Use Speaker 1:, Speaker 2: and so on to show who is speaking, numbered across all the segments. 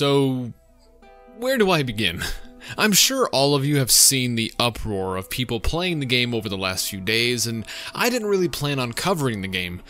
Speaker 1: So, where do I begin? I'm sure all of you have seen the uproar of people playing the game over the last few days, and I didn't really plan on covering the game.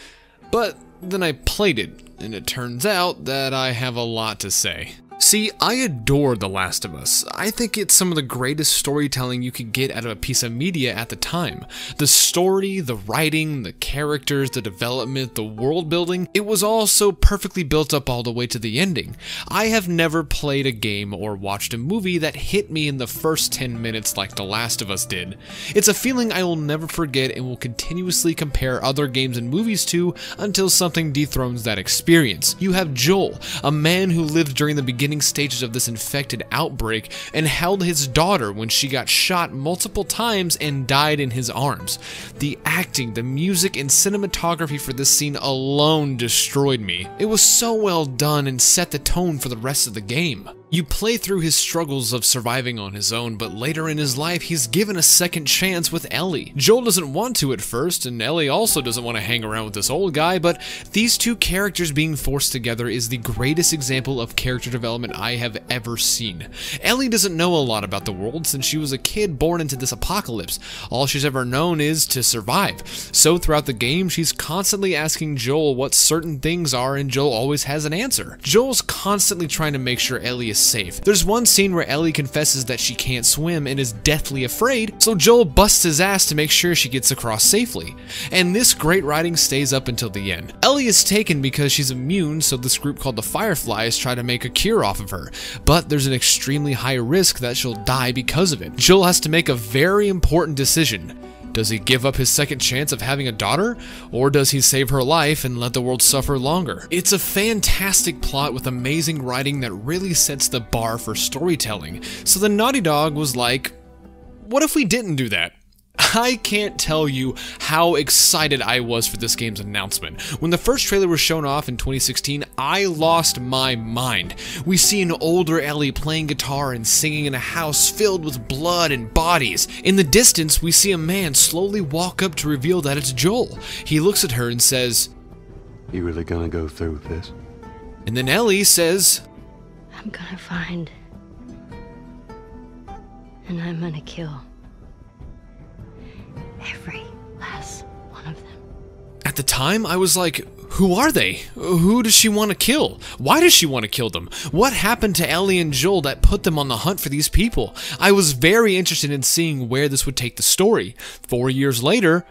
Speaker 1: But then I played it, and it turns out that I have a lot to say. See, I adore The Last of Us. I think it's some of the greatest storytelling you could get out of a piece of media at the time. The story, the writing, the characters, the development, the world building, it was all so perfectly built up all the way to the ending. I have never played a game or watched a movie that hit me in the first 10 minutes like The Last of Us did. It's a feeling I will never forget and will continuously compare other games and movies to until something dethrones that experience. You have Joel, a man who lived during the beginning stages of this infected outbreak and held his daughter when she got shot multiple times and died in his arms. The acting, the music, and cinematography for this scene alone destroyed me. It was so well done and set the tone for the rest of the game. You play through his struggles of surviving on his own, but later in his life, he's given a second chance with Ellie. Joel doesn't want to at first, and Ellie also doesn't want to hang around with this old guy, but these two characters being forced together is the greatest example of character development I have ever seen. Ellie doesn't know a lot about the world since she was a kid born into this apocalypse. All she's ever known is to survive. So throughout the game, she's constantly asking Joel what certain things are, and Joel always has an answer. Joel's constantly trying to make sure Ellie is safe. There's one scene where Ellie confesses that she can't swim and is deathly afraid, so Joel busts his ass to make sure she gets across safely. And this great writing stays up until the end. Ellie is taken because she's immune, so this group called the Fireflies try to make a cure off of her, but there's an extremely high risk that she'll die because of it. Joel has to make a very important decision. Does he give up his second chance of having a daughter, or does he save her life and let the world suffer longer? It's a fantastic plot with amazing writing that really sets the bar for storytelling. So the Naughty Dog was like, what if we didn't do that? I can't tell you how excited I was for this game's announcement. When the first trailer was shown off in 2016, I lost my mind. We see an older Ellie playing guitar and singing in a house filled with blood and bodies. In the distance, we see a man slowly walk up to reveal that it's Joel. He looks at her and says,
Speaker 2: "You really gonna go through with this?"
Speaker 1: And then Ellie says,
Speaker 3: "I'm gonna find, and I'm gonna kill every last one of them."
Speaker 1: At the time, I was like, who are they? Who does she want to kill? Why does she want to kill them? What happened to Ellie and Joel that put them on the hunt for these people? I was very interested in seeing where this would take the story. 4 years later,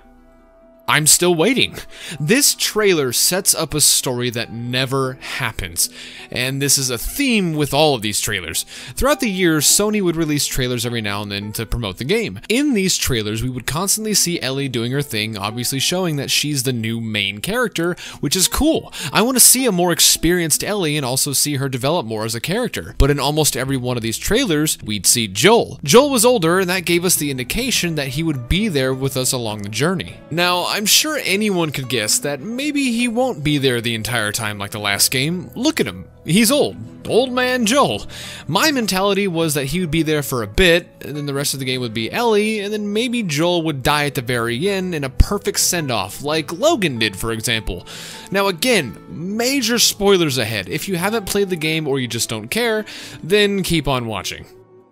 Speaker 1: I'm still waiting. This trailer sets up a story that never happens, and this is a theme with all of these trailers. Throughout the years, Sony would release trailers every now and then to promote the game. In these trailers, we would constantly see Ellie doing her thing, obviously showing that she's the new main character, which is cool. I want to see a more experienced Ellie and also see her develop more as a character. But in almost every one of these trailers, we'd see Joel. Joel was older, and that gave us the indication that he would be there with us along the journey. Now, I'm sure anyone could guess that maybe he won't be there the entire time like the last game. Look at him. He's old. Old man Joel. My mentality was that he would be there for a bit, and then the rest of the game would be Ellie, and then maybe Joel would die at the very end in a perfect send-off, like Logan did, for example. Now again, major spoilers ahead. If you haven't played the game or you just don't care, then keep on watching.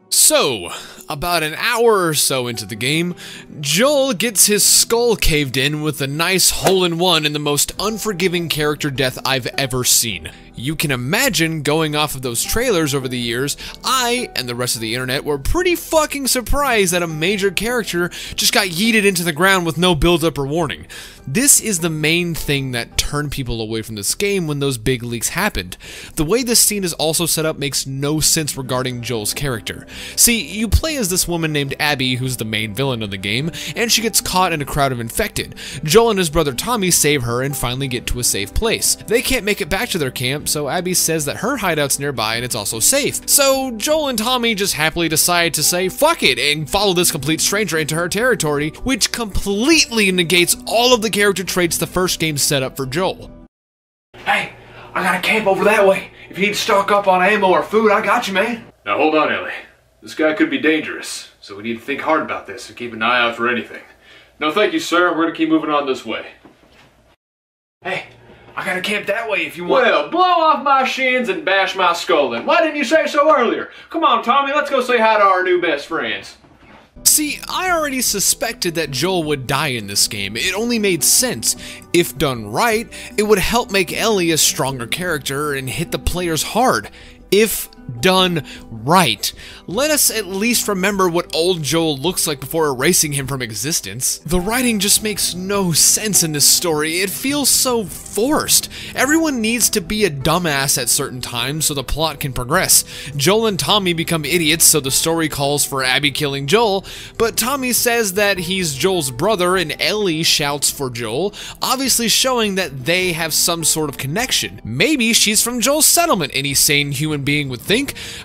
Speaker 1: So, about an hour or so into the game, Joel gets his skull caved in with a nice hole-in-one in the most unforgiving character death I've ever seen. You can imagine, going off of those trailers over the years, I and the rest of the internet were pretty fucking surprised that a major character just got yeeted into the ground with no build-up or warning. This is the main thing that turned people away from this game when those big leaks happened. The way this scene is also set up makes no sense regarding Joel's character. See, you play as this woman named Abby, who's the main villain of the game, and she gets caught in a crowd of infected. Joel and his brother Tommy save her and finally get to a safe place. They can't make it back to their camp, so Abby says that her hideout's nearby and it's also safe. So Joel and Tommy just happily decide to say fuck it and follow this complete stranger into her territory, which completely negates all of the character traits the first game set up for Joel.
Speaker 4: Hey, I got a camp over that way. If you need to stock up on ammo or food, I got you, man.
Speaker 5: Now hold on, Ellie. This guy could be dangerous, so we need to think hard about this and keep an eye out for anything. No thank you, sir. We're gonna keep moving on this way.
Speaker 4: Hey, I gotta camp that way if you want.
Speaker 5: Well, blow off my shins and bash my skull in. Why didn't you say so earlier? Come on, Tommy, let's go say hi to our new best friends.
Speaker 1: See, I already suspected that Joel would die in this game. It only made sense. If done right, it would help make Ellie a stronger character and hit the players hard. If done right. Let us at least remember what old Joel looks like before erasing him from existence. The writing just makes no sense in this story. It feels so forced. Everyone needs to be a dumbass at certain times so the plot can progress. Joel and Tommy become idiots, so the story calls for Abby killing Joel, but Tommy says that he's Joel's brother and Ellie shouts for Joel, obviously showing that they have some sort of connection. Maybe she's from Joel's settlement, any sane human being would think,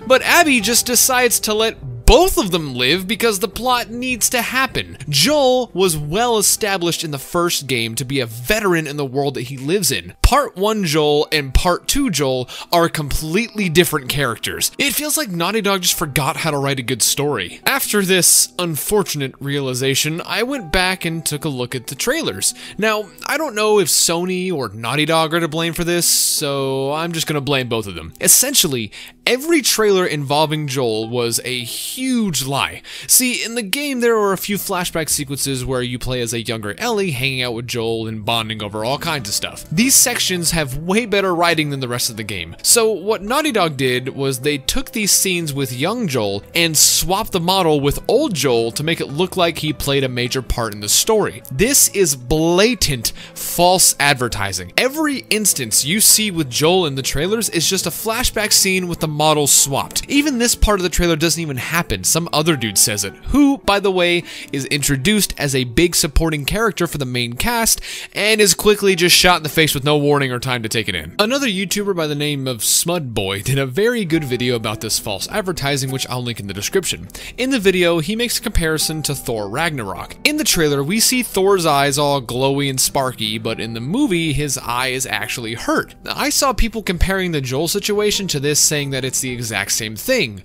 Speaker 1: but Abby just decides to let both of them live because the plot needs to happen. Joel was well established in the first game to be a veteran in the world that he lives in. Part 1 Joel and Part 2 Joel are completely different characters. It feels like Naughty Dog just forgot how to write a good story. After this unfortunate realization, I went back and took a look at the trailers. Now, I don't know if Sony or Naughty Dog are to blame for this, so I'm just gonna blame both of them. Essentially, every trailer involving Joel was a huge lie. See, in the game there were a few flashback sequences where you play as a younger Ellie hanging out with Joel and bonding over all kinds of stuff. These sections have way better writing than the rest of the game. So what Naughty Dog did was they took these scenes with young Joel and swapped the model with old Joel to make it look like he played a major part in the story. This is blatant false advertising. Every instance you see with Joel in the trailers is just a flashback scene with the model swapped. Even this part of the trailer doesn't even happen. Some other dude says it, who, by the way, is introduced as a big supporting character for the main cast and is quickly just shot in the face with no warning or time to take it in. Another YouTuber by the name of Smudboy did a very good video about this false advertising, which I'll link in the description. In the video, he makes a comparison to Thor Ragnarok. In the trailer, we see Thor's eyes all glowy and sparky, but in the movie, his eye is actually hurt. Now, I saw people comparing the Joel situation to this, saying that it's the exact same thing.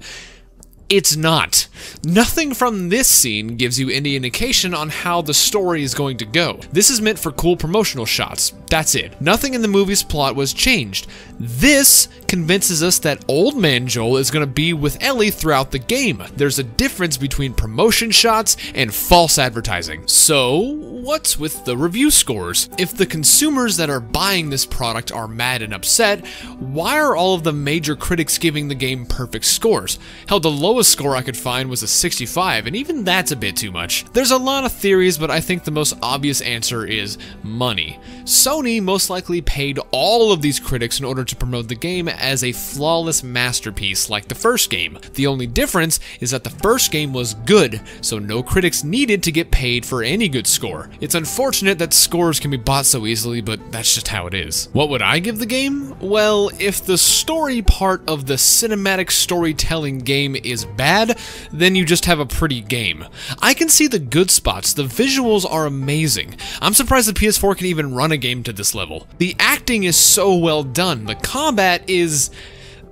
Speaker 1: It's not. Nothing from this scene gives you any indication on how the story is going to go. This is meant for cool promotional shots. That's it. Nothing in the movie's plot was changed. This convinces us that old man Joel is going to be with Ellie throughout the game. There's a difference between promotion shots and false advertising. So, what's with the review scores? If the consumers that are buying this product are mad and upset, why are all of the major critics giving the game perfect scores? Hell, the lowest score I could find was a 65, and even that's a bit too much. There's a lot of theories, but I think the most obvious answer is money. Sony most likely paid all of these critics in order to promote the game as a flawless masterpiece like the first game. The only difference is that the first game was good, so no critics needed to get paid for any good score. It's unfortunate that scores can be bought so easily, but that's just how it is. What would I give the game? Well, if the story part of the cinematic storytelling game is bad, then you just have a pretty game. I can see the good spots. The visuals are amazing. I'm surprised the PS4 can even run a game to this level. The acting is so well done. The combat is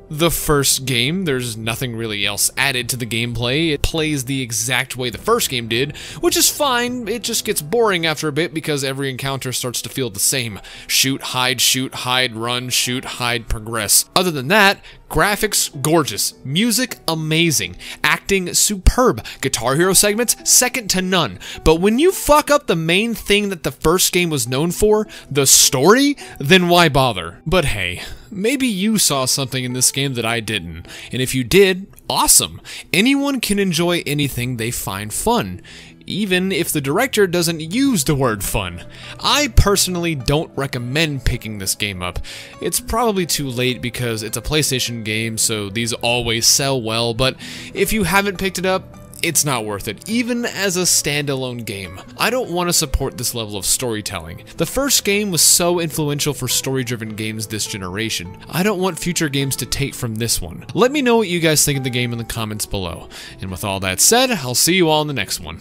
Speaker 1: the first game. There's nothing really else added to the gameplay. It plays the exact way the first game did, which is fine. It just gets boring after a bit because every encounter starts to feel the same. Shoot, hide, run, shoot, hide, progress. Other than that, graphics, gorgeous. Music, amazing. Acting, superb. Guitar Hero segments, second to none. But when you fuck up the main thing that the first game was known for, the story, then why bother? But hey, maybe you saw something in this game that I didn't. And if you did, awesome. Anyone can enjoy anything they find fun, even if the director doesn't use the word fun. I personally don't recommend picking this game up. It's probably too late because it's a PlayStation game, so these always sell well, but if you haven't picked it up, it's not worth it, even as a standalone game. I don't want to support this level of storytelling. The first game was so influential for story-driven games this generation. I don't want future games to take from this one. Let me know what you guys think of the game in the comments below. And with all that said, I'll see you all in the next one.